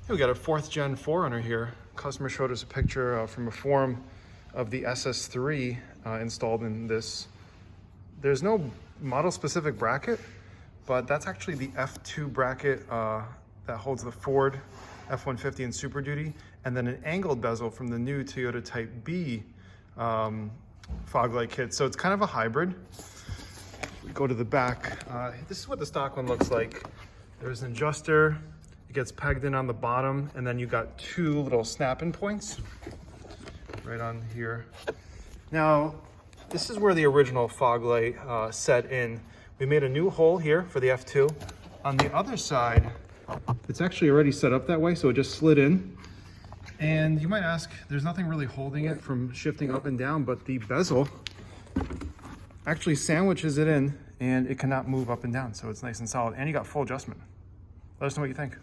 We got a 4th gen 4Runner here. Customer showed us a picture from a forum of the SS3 installed in this. There's no model specific bracket, but that's actually the F2 bracket that holds the Ford F-150 and Super Duty, and then an angled bezel from the new Toyota Type B fog light kit. So it's kind of a hybrid. We go to the back. This is what the stock one looks like. There's an adjuster. It gets pegged in on the bottom, and then you got 2 little snap-in points right on here. Now, this is where the original fog light set in. We made a new hole here for the F2. On the other side, it's actually already set up that way, so it just slid in. And you might ask, there's nothing really holding it from shifting up and down, but the bezel actually sandwiches it in, and it cannot move up and down, so it's nice and solid. And you got full adjustment. Let us know what you think.